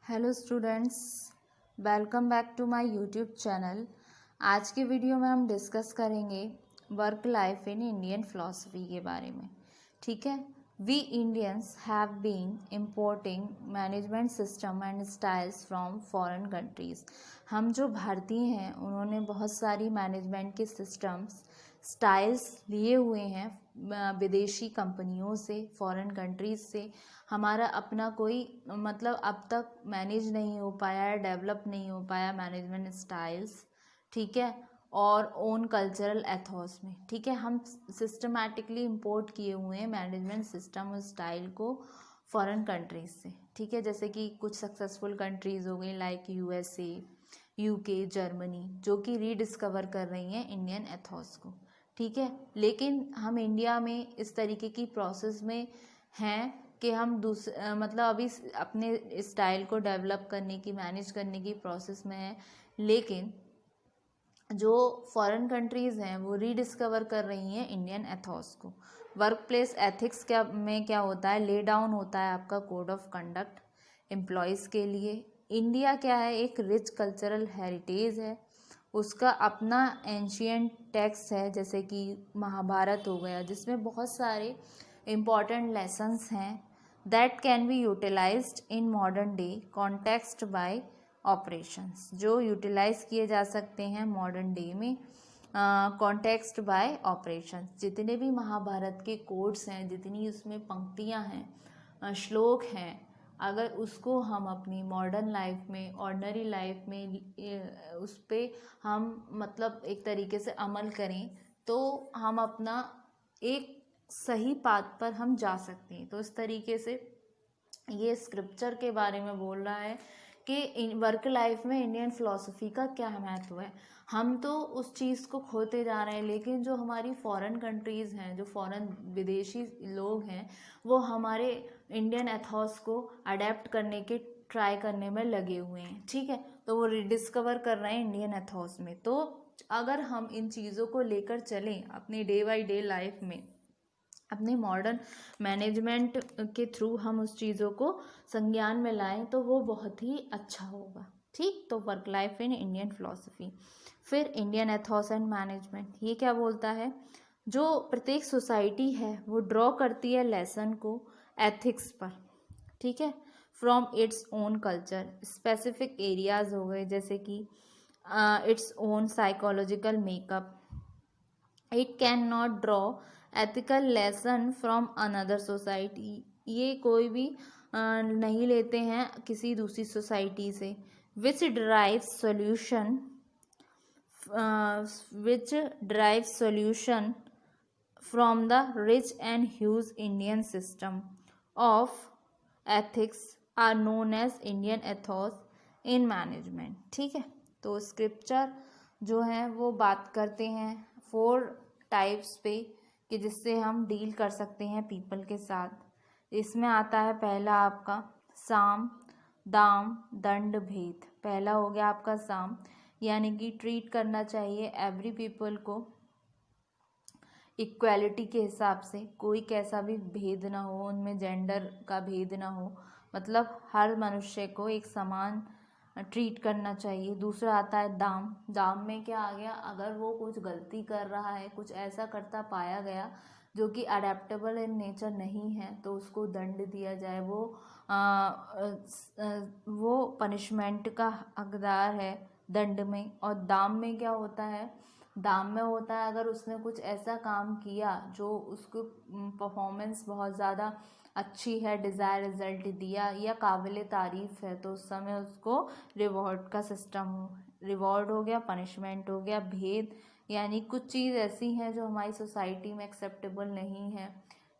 Hello students, welcome back to my YouTube channel. आज के video में हम डिस्कस करेंगे work life in Indian philosophy के बारे में। ठीक है। We Indians have been importing management system and styles from foreign countries. हम जो भारतीय हैं उन्होंने बहुत सारी मैनेजमेंट के सिस्टम्स स्टाइल्स लिए हुए हैं विदेशी कंपनियों से, फॉरेन कंट्रीज़ से। हमारा अपना कोई मतलब अब तक मैनेज नहीं हो पाया है, डेवलप नहीं हो पाया मैनेजमेंट स्टाइल्स। ठीक है। और ओन कल्चरल एथोस में, ठीक है, हम सिस्टमैटिकली इंपोर्ट किए हुए हैं मैनेजमेंट सिस्टम और स्टाइल को फॉरेन कंट्रीज से। ठीक है। जैसे कि कुछ सक्सेसफुल कंट्रीज हो गई लाइक यूएसए, यूके, जर्मनी, जो कि रीडिस्कवर कर रही हैं इंडियन एथोस को। ठीक है। लेकिन हम इंडिया में इस तरीके की प्रोसेस में हैं कि हम मतलब अभी अपने स्टाइल को डेवलप करने की, मैनेज करने की प्रोसेस में है। लेकिन जो फॉरेन कंट्रीज़ हैं वो रीडिस्कवर कर रही हैं इंडियन एथोस को। वर्क प्लेस एथिक्स क्या होता है, ले डाउन होता है आपका कोड ऑफ कंडक्ट एम्प्लॉयज़ के लिए। इंडिया क्या है, एक रिच कल्चरल हेरिटेज है, उसका अपना एंशियंट टेक्स्ट है, जैसे कि महाभारत हो गया, जिसमें बहुत सारे इम्पॉर्टेंट लेसन्स हैं that can be utilized in modern day context by operations, जो यूटिलाइज किए जा सकते हैं मॉडर्न डे में कॉन्टेक्स्ट बाय ऑपरेशंस। जितने भी महाभारत के कोड्स हैं, जितनी उसमें पंक्तियां हैं, श्लोक हैं, अगर उसको हम अपनी मॉडर्न लाइफ में, ऑर्डिनरी लाइफ में उस पर हम मतलब एक तरीके से अमल करें तो हम अपना एक सही पाथ पर हम जा सकते हैं। तो इस तरीके से ये स्क्रिप्चर के बारे में बोल रहा है कि वर्क लाइफ में इंडियन फिलॉसफी का क्या महत्व है। हम तो उस चीज़ को खोते जा रहे हैं, लेकिन जो हमारी फॉरेन कंट्रीज़ हैं, जो फॉरेन विदेशी लोग हैं, वो हमारे इंडियन एथॉस को अडेप्ट करने के ट्राई करने में लगे हुए हैं। ठीक है। तो वो रिडिस्कवर कर रहे हैं इंडियन एथॉस में। तो अगर हम इन चीज़ों को लेकर चलें अपनी डे बाई डे लाइफ में, अपने मॉडर्न मैनेजमेंट के थ्रू हम उस चीज़ों को संज्ञान में लाएं, तो वो बहुत ही अच्छा होगा। ठीक। तो work life in Indian philosophy. फिर इंडियन एथॉस एंड मैनेजमेंट, ये क्या बोलता है, जो प्रत्येक सोसाइटी है वो ड्रॉ करती है लेसन को एथिक्स पर। ठीक है। From its own culture, specific areas हो गए, जैसे कि its own psychological makeup. It can not draw ethical lesson from another society, ये कोई भी नहीं लेते हैं किसी दूसरी सोसाइटी से। Which drive solution from the rich and huge Indian system of ethics are known as Indian ethos in management. ठीक है। तो स्क्रिप्चर जो है वो बात करते हैं 4 टाइप्स पे कि जिससे हम डील कर सकते हैं पीपल के साथ। इसमें आता है पहला आपका साम, दाम, दंड, भेद। पहला हो गया आपका साम, यानी कि ट्रीट करना चाहिए एवरी पीपल को इक्वालिटी के हिसाब से, कोई कैसा भी भेद ना हो, उनमें जेंडर का भेद ना हो, मतलब हर मनुष्य को एक समान ट्रीट करना चाहिए। दूसरा आता है दाम। दाम में क्या आ गया, अगर वो कुछ गलती कर रहा है, कुछ ऐसा करता पाया गया जो कि अडेप्टेबल इन नेचर नहीं है, तो उसको दंड दिया जाए, वो पनिशमेंट का हकदार है दंड में। और दाम में क्या होता है, दाम में होता है अगर उसने कुछ ऐसा काम किया जो उसको परफॉर्मेंस बहुत ज़्यादा अच्छी है, डिज़ायर रिजल्ट दिया या काबिल तारीफ़ है, तो उस समय उसको रिवॉर्ड का सिस्टम हो। रिवॉर्ड हो गया, पनिशमेंट हो गया। भेद यानी कुछ चीज़ ऐसी हैं जो हमारी सोसाइटी में एक्सेप्टेबल नहीं है,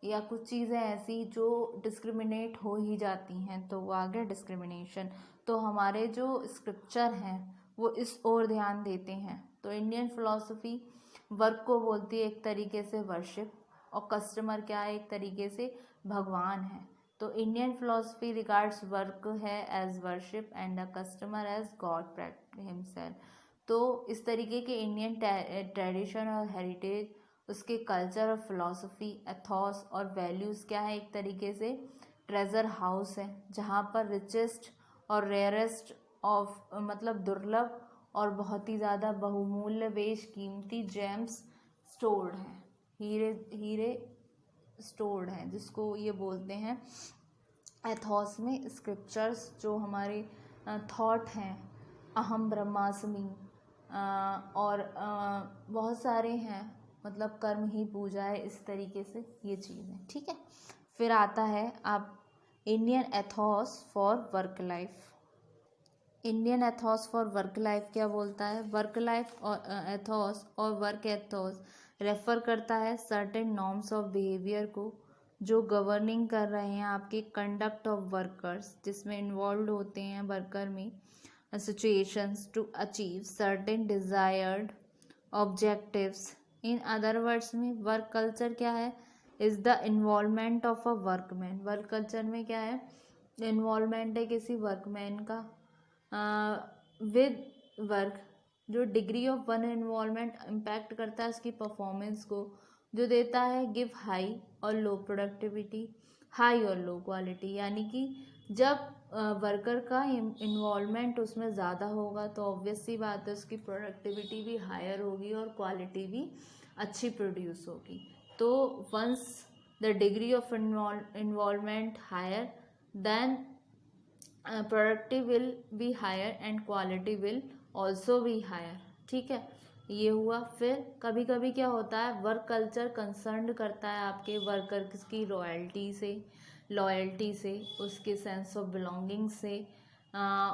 या कुछ चीज़ें ऐसी जो डिस्क्रिमिनेट हो ही जाती हैं, तो वो आ गया डिस्क्रिमिनेशन। तो हमारे जो स्क्रिप्चर हैं वो इस ओर ध्यान देते हैं। तो इंडियन फिलॉसफी वर्क को बोलती है एक तरीके से वर्शिप, और कस्टमर क्या है, एक तरीके से भगवान है। तो इंडियन फिलॉसफी रिगार्ड्स वर्क है as worship and the customer as god himself. तो इस तरीके के इंडियन ट्रेडिशन और हेरिटेज, उसके कल्चर और फिलॉसफी, एथॉस और वैल्यूज़ क्या है, एक तरीके से ट्रेजर हाउस है, जहाँ पर रिचेस्ट और रेयरेस्ट ऑफ मतलब दुर्लभ और बहुत ही ज़्यादा बहुमूल्य बेशकीमती जेम्स स्टोर्ड हैं, हीरे हीरे स्टोर्ड हैं, जिसको ये बोलते हैं एथोस में स्क्रिप्चर्स, जो हमारे थॉट हैं, अहम ब्रह्मास्मि और बहुत सारे हैं, मतलब कर्म ही पूजा है, इस तरीके से ये चीज़ें, ठीक है। फिर आता है आप Indian Athos for work life. Indian Athos for work life क्या बोलता है? वर्क लाइफ और एथोस और वर्क एथोस रेफर करता है सर्टेन नॉर्म्स ऑफ बिहेवियर को जो गवर्निंग कर रहे हैं आपके कंडक्ट ऑफ वर्कर्स, जिसमें इन्वॉल्व होते हैं वर्कर में situations to achieve certain desired objectives. In other words में वर्क कल्चर क्या है? Is the involvement of a workman. Work culture में क्या है? इन्वॉल्वमेंट है किसी वर्कमैन का विद वर्क, जो degree of one involvement impact करता है उसकी परफॉर्मेंस को, जो देता है गिव हाई और लो प्रोडक्टिविटी, हाई और लो क्वालिटी। यानी कि जब वर्कर का इन्वॉल्वमेंट उसमें ज़्यादा होगा तो ऑब्वियस सी बात है उसकी प्रोडक्टिविटी भी हायर होगी और क्वालिटी भी अच्छी प्रोड्यूस होगी। तो once the degree of involvement higher then productive will be higher and quality will also be higher, ठीक है, ये हुआ। फिर कभी कभी क्या होता है, वर्क कल्चर कंसर्न करता है आपके वर्कर की लॉयल्टी से, उसके सेंस ऑफ बिलोंगिंग से,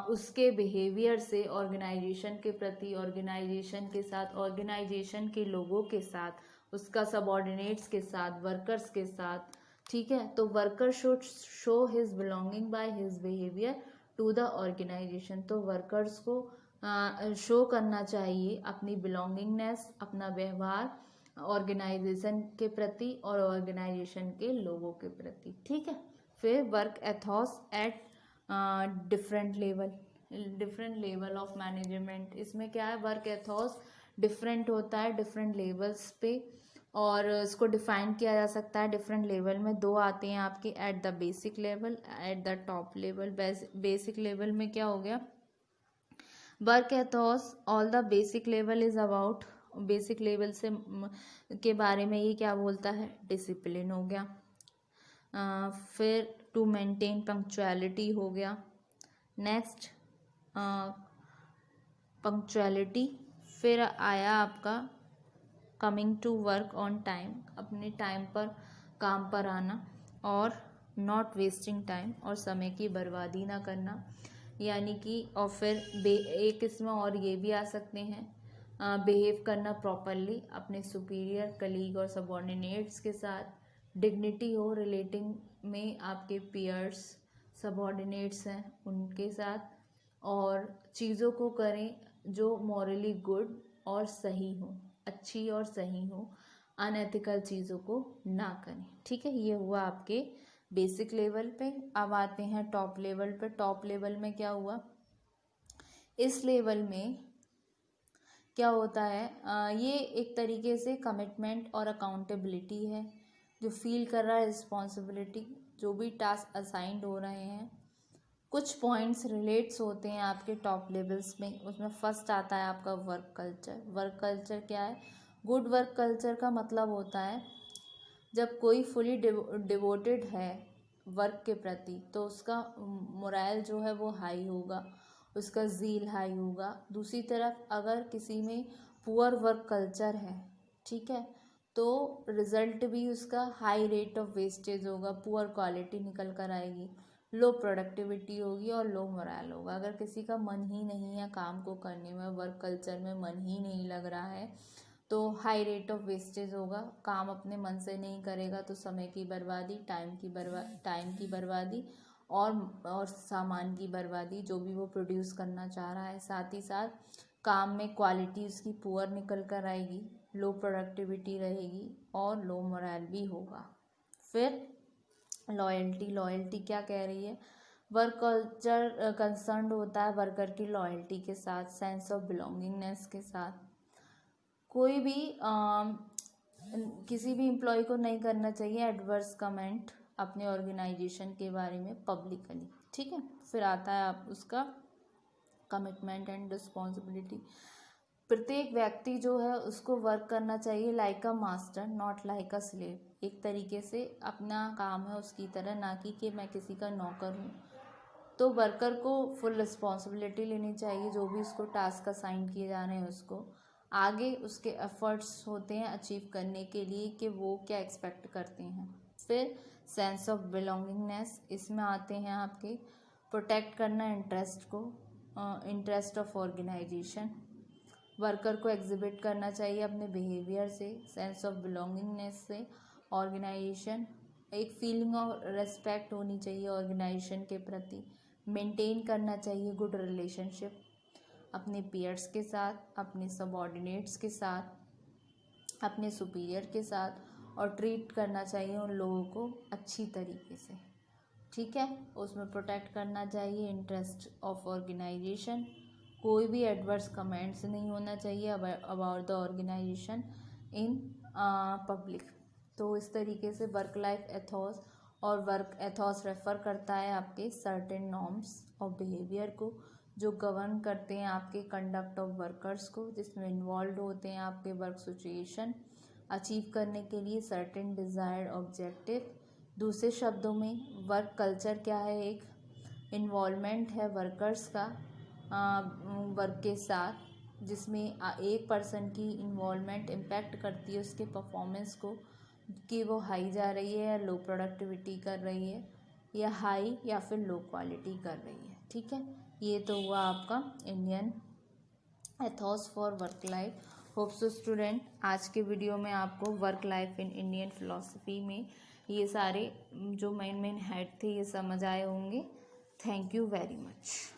उसके बिहेवियर से ऑर्गेनाइजेशन के प्रति, ऑर्गेनाइजेशन के साथ, ऑर्गेनाइजेशन के लोगों के साथ, उसका सबऑर्डिनेट्स के साथ, वर्कर्स के साथ, ठीक है। तो worker should show his belonging by his behaviour to the organisation. तो वर्कर्स को शो करना चाहिए अपनी बिलोंगिंगनेस, अपना व्यवहार ऑर्गेनाइजेशन के प्रति और ऑर्गेनाइजेशन के लोगों के प्रति, ठीक है। फिर work Athos at different level of management. इसमें क्या है, वर्क एथोस डिफरेंट होता है डिफरेंट लेवल्स पे, और इसको डिफाइन किया जा सकता है डिफरेंट लेवल में। दो आते हैं आपके, at the basic level, at the top level. Basic level में क्या हो गया, work Athos all the basic level is about, basic level से के बारे में ये क्या बोलता है, डिसिप्लिन हो गया। फिर टू मेंटेन पंक्चुअलिटी हो गया। Next punctuality. फिर आया आपका coming to work on time, अपने टाइम पर काम पर आना, और नॉट वेस्टिंग टाइम, और समय की बर्बादी ना करना, यानी कि, और फिर एक इसमें और ये भी आ सकते हैं, बिहेव करना प्रॉपरली अपने सुपीरियर, कलीग और सबऑर्डिनेट्स के साथ, डिग्निटी हो रिलेटिंग में आपके पीयर्स, सबऑर्डिनेट्स हैं उनके साथ, और चीज़ों को करें जो मॉरली गुड और सही हो, अच्छी और सही हो, अनएथिकल चीज़ों को ना करें, ठीक है। ये हुआ आपके बेसिक लेवल पे। अब आते हैं टॉप लेवल पे। टॉप लेवल में क्या हुआ, इस लेवल में क्या होता है, ये एक तरीके से कमिटमेंट और अकाउंटेबिलिटी है, जो फील कर रहा है रिस्पॉन्सिबिलिटी, जो भी टास्क असाइंड हो रहे हैं। कुछ पॉइंट्स रिलेट्स होते हैं आपके टॉप लेवल्स में। उसमें फर्स्ट आता है आपका वर्क कल्चर। वर्क कल्चर क्या है, गुड वर्क कल्चर का मतलब होता है जब कोई फुली डिवोटेड है वर्क के प्रति, तो उसका मोरल जो है वो हाई होगा, उसका ज़ील हाई होगा। दूसरी तरफ अगर किसी में पुअर वर्क कल्चर है, ठीक है, तो रिज़ल्ट भी उसका हाई रेट ऑफ वेस्टेज होगा, पुअर क्वालिटी निकल कर आएगी, लो प्रोडक्टिविटी होगी और लो मोरल होगा। अगर किसी का मन ही नहीं है काम को करने में, वर्क कल्चर में मन ही नहीं लग रहा है, तो हाई रेट ऑफ वेस्टेज होगा, काम अपने मन से नहीं करेगा तो समय की बर्बादी, टाइम की बर्बादी और सामान की बर्बादी, जो भी वो प्रोड्यूस करना चाह रहा है। साथ ही साथ काम में क्वालिटी उसकी पुअर निकल कर आएगी, लो प्रोडक्टिविटी रहेगी और लो मोरल भी होगा। फिर लॉयल्टी क्या कह रही है, वर्क कल्चर कंसर्न होता है वर्कर की लॉयल्टी के साथ, सेंस ऑफ बिलोंगिंगनेस के साथ। कोई भी किसी भी एम्प्लॉय को नहीं करना चाहिए एडवर्स कमेंट अपने ऑर्गेनाइजेशन के बारे में पब्लिकली, ठीक है। फिर आता है आप उसका कमिटमेंट एंड रिस्पॉन्सिबिलिटी। प्रत्येक व्यक्ति जो है उसको वर्क करना चाहिए like a master not like a slave. एक तरीके से अपना काम है उसकी तरह, ना कि मैं किसी का नौकर हूँ। तो वर्कर को फुल रिस्पॉन्सिबिलिटी लेनी चाहिए, जो भी उसको टास्क असाइन किए जा रहे हैं उसको आगे उसके एफर्ट्स होते हैं अचीव करने के लिए कि वो क्या एक्सपेक्ट करते हैं। फिर सेंस ऑफ बिलोंगिंगनेस, इसमें आते हैं आपके प्रोटेक्ट करना इंटरेस्ट को, इंटरेस्ट ऑफ ऑर्गेनाइजेशन। वर्कर को एग्जिबिट करना चाहिए अपने बिहेवियर से, सेंस ऑफ बिलोंगिंगनेस से, ऑर्गेनाइजेशन, एक फीलिंग ऑफ रेस्पेक्ट होनी चाहिए ऑर्गेनाइजेशन के प्रति, मेंटेन करना चाहिए गुड रिलेशनशिप अपने पीयर्स के साथ, अपने सबऑर्डिनेट्स के साथ, अपने सुपीरियर के साथ, और ट्रीट करना चाहिए उन लोगों को अच्छी तरीके से। ठीक है, उसमें प्रोटेक्ट करना चाहिए इंटरेस्ट ऑफ ऑर्गेनाइजेशन। कोई भी एडवर्स कमेंट्स नहीं होना चाहिए about the organisation in public. तो इस तरीके से वर्क लाइफ एथॉस और वर्क एथॉस रेफर करता है आपके सर्टेन नॉर्म्स ऑफ बिहेवियर को, जो गवर्न करते हैं आपके कंडक्ट ऑफ वर्कर्स को, जिसमें इन्वॉल्व होते हैं आपके वर्क सिचुएशन अचीव करने के लिए सर्टेन डिज़ायर्ड ऑब्जेक्टिव। दूसरे शब्दों में वर्क कल्चर क्या है, एक इन्वॉल्वमेंट है वर्कर्स का वर्क के साथ, जिसमें एक पर्सन की इन्वॉल्वमेंट इम्पैक्ट करती है उसके परफॉर्मेंस को, कि वो हाई जा रही है या लो प्रोडक्टिविटी कर रही है, या हाई या फिर लो क्वालिटी कर रही है। ठीक है, ये तो हुआ आपका Indian Ethos for work life. Hope so student, आज के वीडियो में आपको work life in Indian philosophy में ये सारे जो मेन हेड थे ये समझ आए होंगे। Thank you very much.